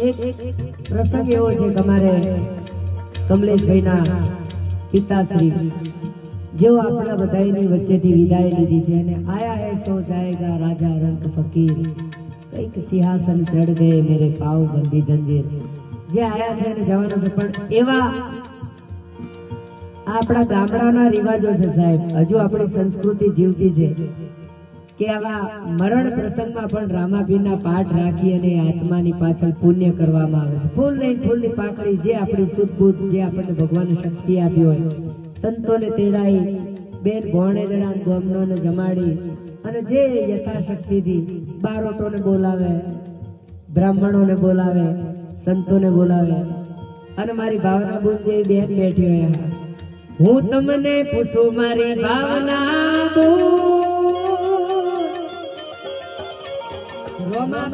એક પ્રસંગ એવો છે કે અમારે કમલેશભાઈના પિતાશ્રી જેઓ આપણા બધાની વચ્ચેથી વિદાય લીધી છે અને આયા હે સો જાયેગા રાજા રંગ ફકીર કઈક સિંહાસન ચઢ ગયે મેરે પાવ બંધી જંજીર જે આયા છે અને જવાનો છે પણ એવા આપણા ગામડાના રિવાજો છે સાહેબ હજુ આપણી સંસ્કૃતિ જીવતી છે કે આવા મરણ પ્રસંગમાં પણ રામાપીરના પાઠ રાખી અને આત્માની પાછળ પુણ્ય કરવામાં આવે છે ફૂલ નહીં ફૂલની પાકડી જે આપણી સુદબુદ્ધ જે આપણને ભગવાને શક્તિ આપી હોય સંતોને તેડાઈ બેન ભોણેદડા ગોમનોને જમાડી અને જે યથાશક્તિથી બારોટોને બોલાવે બ્રાહ્મણોને બોલાવે સંતોને બોલાવે અને મારી ભાવના બુન જે બેન બેઠી હોય હું તમને પૂછું મારી ભાવના બુન રોમા